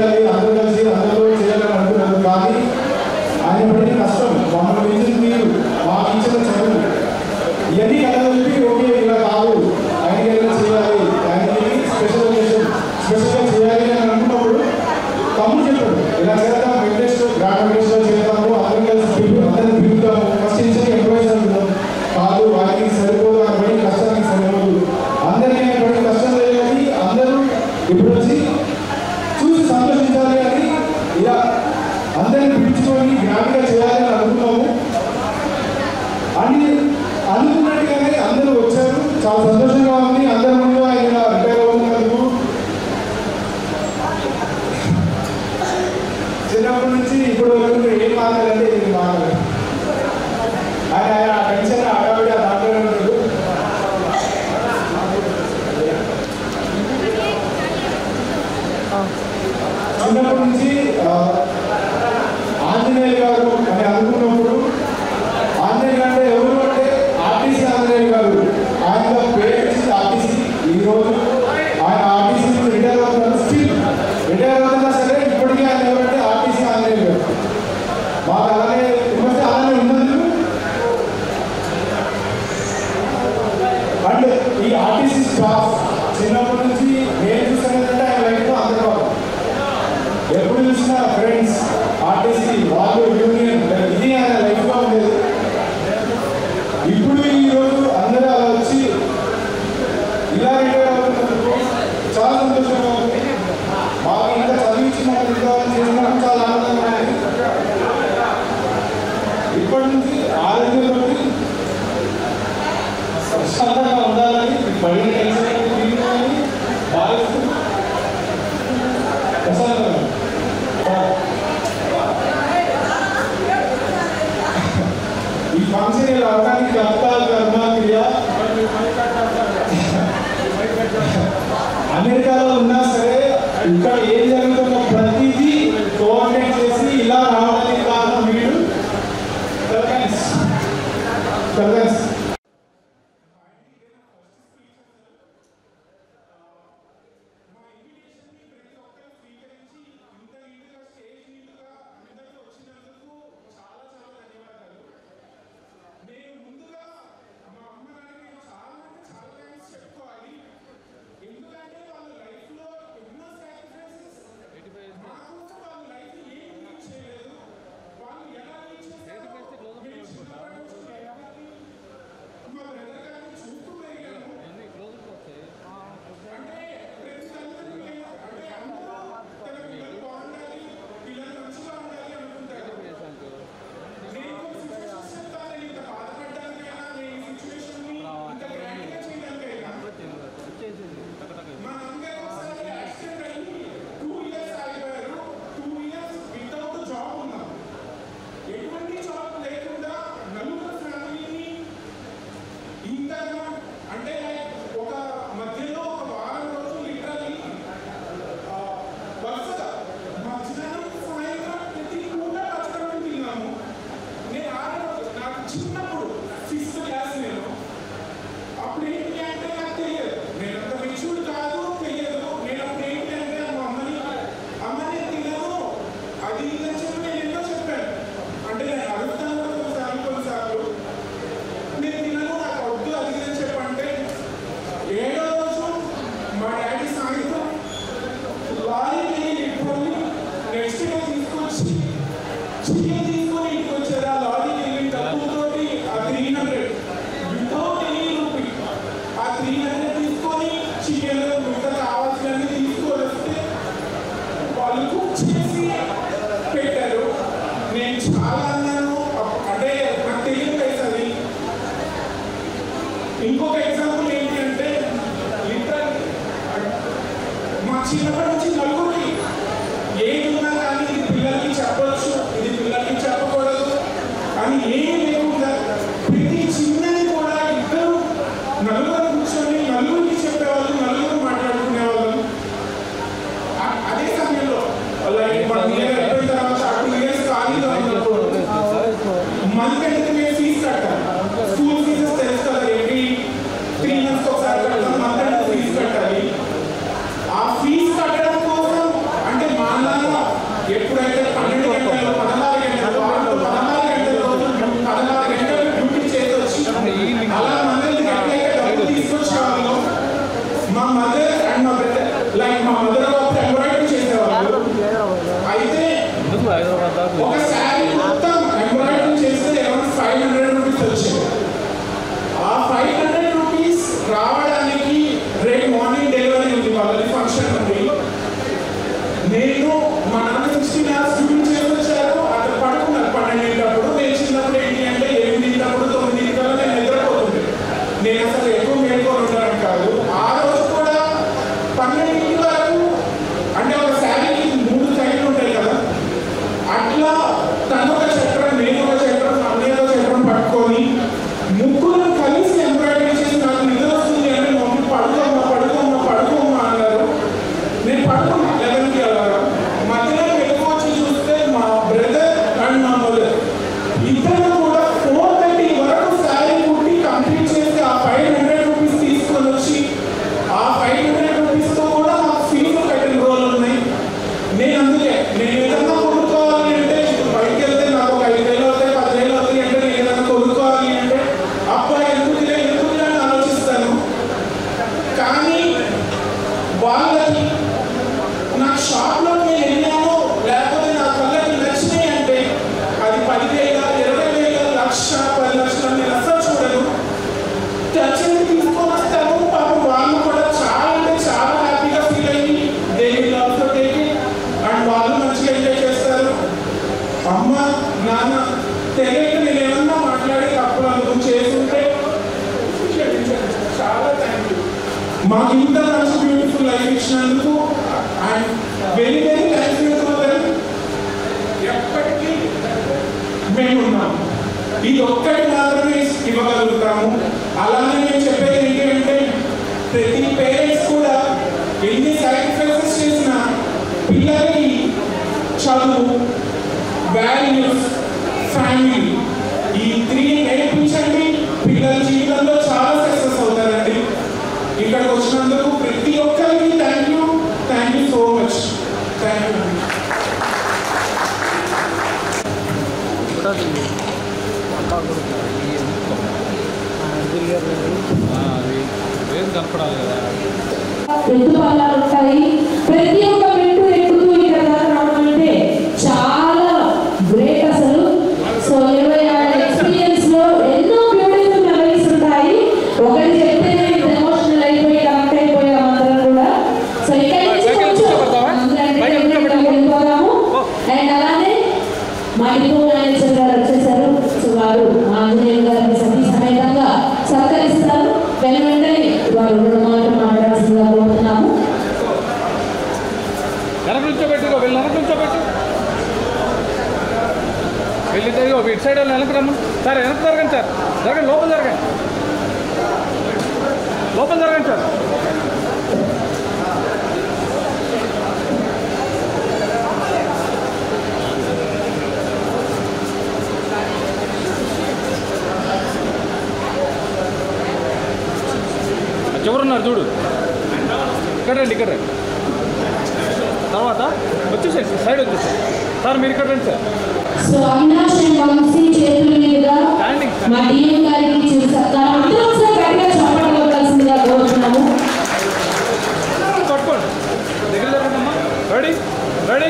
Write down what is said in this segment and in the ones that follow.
చేయాలి, అందరూ కలిసి అందరూ చేయాలని అనుకున్నాను. కానీ ఆయన పడిన కష్టం, మమ్మల్ని ఇచ్చిన మీరు, మాకు ఇచ్చిన చదువు, ఇవన్నీ కలిపి ఓకే ఇలా కాదు, ఆయనకి ఎలా చేయాలి, ఆయనకి స్పెషల్గా చేయాలి అని అనుకున్నప్పుడు తమ్ముడు చెప్పాడు, ఇలా చేద్దాం, గ్రాండ్ వెంకటేశ్వర చేద్దాము, అందరం కలిసి అందరిని పిలుద్దాము, ఫస్ట్ ఇచ్చిన ఎంప్లాయీస్ అనుకున్నాం. కాదు, వారికి సరిపోదు, ఆయన పడిన కష్టానికి సరిపోదు, అందరికీ ఆయన పడిన కష్టం లేదని అందరూ ఇప్పుడు వచ్చి చూసి సంతోషించాలి అని ఇలా అందరిని పిలుచుకొని గ్రాండ్గా చేయాలని అనుకున్నాము. అన్ని అనుకున్నట్టుగానే అందరూ వచ్చారు. చాలా సంతోషంగా ఉంది. అందరి ముందు ఆయన రిటైర్ అవుతున్నందుకు చిన్నప్పటి నుంచి ఇప్పుడు వరకు ఏం మాట్లాడాలంటే ఇది మాట్లాడాలి. ఆయన టెన్షన్ ఆడవిడ దాంట్లోనే ఉంటాడు. చిన్నప్పటి నుంచి ఆంజనేయ గారు అని అనుకున్నప్పుడు, ఆంజనేయ అంటే ఎవరు అంటే ఆర్టీసీ ఆంజనేయ గారు. ఆయన పేరు ఇచ్చింది ఆర్టీసీ. ఈరోజు ఆయన ఆర్టీసీ నుంచి రిటైర్ అవుతున్నారు. స్టిల్ రిటైర్ అవుతున్నా సరే ఇప్పటికీ ఆయన ఎవరంటే ఆర్టీసీ ఆంజనేయ గారు. మాకు అలానే విమర్శ అలానే ఉన్నందుకు అండ్ ఈ ఆర్టీసీ స్టాఫ్ చిన్నప్పటి నుంచి నేను చూసానంటే ఆయన లైఫ్లో అందరూ ఎప్పుడు చూసినా ఫ్రెండ్స్, ఆర్టీసీ, వాళ్ళు యూనియన్, ఇది ఆయన లైఫ్లో ఉండేది. ఇప్పుడు ఈరోజు అందరూ అలా వచ్చి ఇలా రిటైర్ అవుతున్నందుకు చాలా సంతోషంగా ఉంది. మాకు ఇంకా చదివించినట్టు ఇంకా చేసినట్టు చాలా ఆనందంగా ఉంది. ఇప్పటి నుంచి ఆరోగ్యంలోకి ప్రశాంతంగా ఉండాలని, పడిన టెన్షన్ తీరుకోవాలని భావిస్తూ ప్రశాంతంగా ఎప్పుడైతే 12 గంటలు 16 గంటలు 16 గంటల రోజు 16 గంటలు డ్యూటీ చేసి వచ్చి అలా మందిని ఎట్లయితే డబ్బులు తీసుకొచ్చేవాళ్ళు మా మదర్ అండ్ మా బ్రదర్ లైక్ మా మదర్ ఎంబ్రాయిడరీ చేసేవాళ్ళు. అయితే ఒక శారీ మొత్తం ఎంబ్రాయిడరీ చేస్తే అరౌండ్ 500 రూపీస్ వచ్చేది. ఆ 500 రూపీస్ రావడానికి రేపు మార్నింగ్ డెలివరీ ఉంది, వాళ్ళది ఫంక్షన్ ఉంది. నేను మా నాన్న 16 hours డ్యూటీ చేసి వచ్చారు. అక్కడ పడుకున్నారు 12 నేను చిన్నప్పుడు ఏంటి అంటే 8 9 నేను నిద్రపోతుంది. నేను అసలు ఎక్కువ మేల్కొని ఉంటాను కాదు. ఆ రోజు కూడా 12 వరకు అంటే ఒక శారీకి 3 సైడ్లు ఉంటాయి కదా, అట్లా తను ఒక చక్రం నేను ఒక చక్రం అన్నయ్య ఒక చక్రం పట్టుకొని ముగ్గురు కలిసి ఎంబ్రాయిడరీ చేసి నాకు నిద్ర వస్తుంది అంటే మమ్మీ పడుకోమ్మా పడుకోమ్మా పడుకోమ్మా అన్నారు. నేను పడుకున్నా 11కి అలాగా. మధ్యలో వెళ్ళిపోవచ్చు చూస్తే మా బ్రదర్ అండ్ మా మదర్ ఇద్దరు కూడా 4:30 వరకు శారీ కుట్టి కంప్లీట్ చేసి ఆ 500 రూపీస్ తీసుకొని వచ్చి ఆ 500 రూపీస్తో కూడా మాకు ఫీజు కట్టిన రోజులు ఉన్నాయి. నేను అందుకే నేను ఏదన్నా కొనుక్కోవాలి అంటే బయటకు వెళ్తే నాకు ఒక 5,000 అవుతాయి 10,000 అవుతాయి అంటే నేను ఏదన్నా కొనుక్కోవాలి అంటే అబ్బాయి ఎందుకులే అని ఆలోచిస్తాను. కానీ వాళ్ళకి నా షాప్లోకి నేను వెళ్ళాను లేకపోతే నా కళ్ళకి నచ్చినాయి అంటే అది 10,000 20,000 లక్ష 10 లక్షలు నేను అసలు చూడను. టచ్ని తీసుకొని వస్తాను. పాపం వాళ్ళు కూడా చాలా అంటే చాలా హ్యాపీగా ఫీల్ అయ్యి they will also take it and వాళ్ళు మంచిగా ఎంజాయ్ చేస్తారు. అమ్మ నాన్న తెలియక నేను ఏమన్నా మాట్లాడి తప్పులు అనుకుని చేస్తుంటే చాలా థ్యాంక్ యూ. మాకు ఇంత మంచి బ్యూటిఫుల్ లైఫ్ ఇచ్చినందుకు and very very thank you for them. ఎప్పటికీ మేము ఉన్నాం. ఇది ఒక్కటి మాత్రమే ఇవ్వగలుగుతాము. అలానే మేము చెప్పేది ఏంటంటే ప్రతి పేరెంట్స్ కూడా ఎన్ని సాక్రిఫైసెస్ చేసినా పిల్లలకి చదువు, వాల్యూస్, ఫ్యామిలీ ఈ 3 నేర్పించండి. పిల్లల జీవితంలో చాలా సక్సెస్ అవుతారండి. ఇక్కడికి వచ్చినందుకు ప్రతి ఒక్కరికి thank you so much. Thank you. ఎత్తుపాలు ఉంటాయి. ప్రతి ఒక్క మెట్టు ఎక్కుతూ ఇక్కడ రావడం అంటే చాలా గ్రేట్ అసలు. సో 20 ఏళ్ల ఎక్స్పీరియన్స్ లో ఎన్నో బ్యూటిఫుల్ మెమరీస్ ఉంటాయి. ఒకటి చెప్తే ఎమోషనల్ అయిపోయి కనెక్ట్ అయిపోయాం అందరం కూడా. సో ఇక్కడ వెళ్ళిపోదాము. అండ్ అలానే మా డిపో మేనేజర్ గారు వచ్చేసారు. సో వారు ఆంజనేయులు గారిని సతీ సమేతంగా సత్కరిస్తారు. వెంటనే వారు 2 మాటలు మాట్లాడాల్సిందిగా కోరుతున్నాము. వెళ్ళి ఇటు సైడ్ వెనక్కి రమ్మని సార్. వెనక్కి జరగండి సార్. జరగండి, లోపల జరగండి, లోపల జరగండి సార్. ఎవరున్నారు చూడు. ఇక్కడ రండి, ఇక్కడ రండి. తర్వాత వచ్చేసేసి సైడ్ వచ్చేసారు సార్. మీరు ఇక్కడ రండి sir. So Avinash and Vamshi చేతుల మీదుగా మా డిఎం గారికి చిరు సత్కారం అందరూ ఒకసారి గట్టిగా చప్పట్లు కొట్టాల్సిందిగా కోరుతున్నాము. పట్టుకోండి, దగ్గర జరగండమ్మా. Ready ready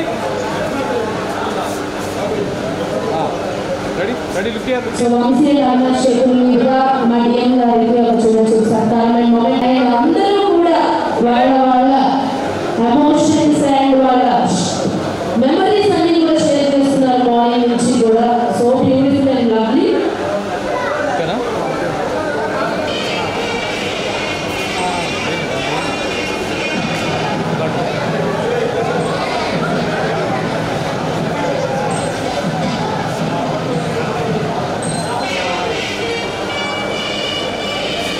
ready ready look చేయాలి. సో వంశీ అండ్ అవినాష్ చేతుల మీదుగా మా డిఎం గారికి ఒక చిరు సత్కారం అండ్ మొమెంట్ అండ్ అందరూ కూడా వాళ్ళ వాళ్ళ ఎమోషన్స్ అండ్ వాళ్ళ మెమరీస్ అన్ని కూడా షేర్ చేస్తున్నారు మార్నింగ్ నుంచి కూడా. So beautiful and lovely.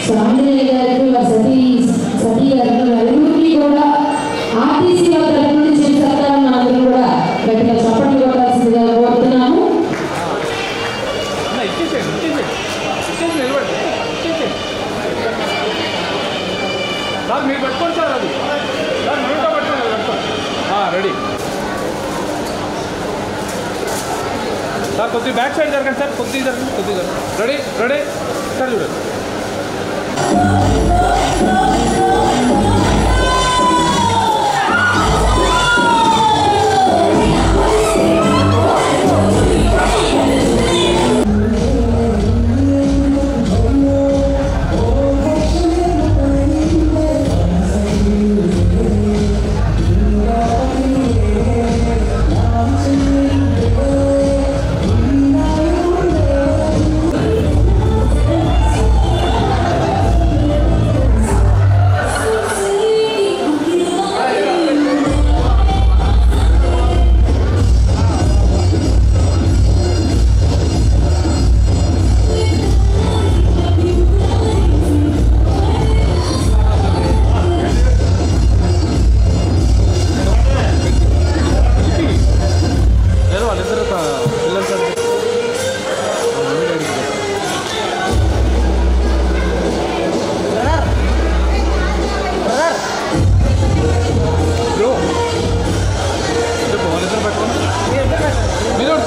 So Anjaneya గారికి సతీ గారికి నలుగురికి కూడా ఆర్టీసీ తరఫు నుంచి సత్కారం సార్ కొద్దిగా బ్యాక్ సైడ్ జరగండి సార్, కొద్దిగా జరగండి, కొద్దిగా రెడీ రెడీ సార్ చూడండి.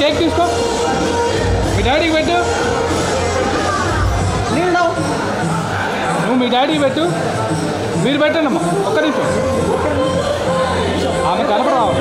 కేక్ తీసుకో, మీ డాడీకి పెట్టు, నువ్వు మీ డాడీకి పెట్టు, మీరు పెట్టండి అమ్మా, ఒక్క నిమిషం ఆమె కనపడరావు.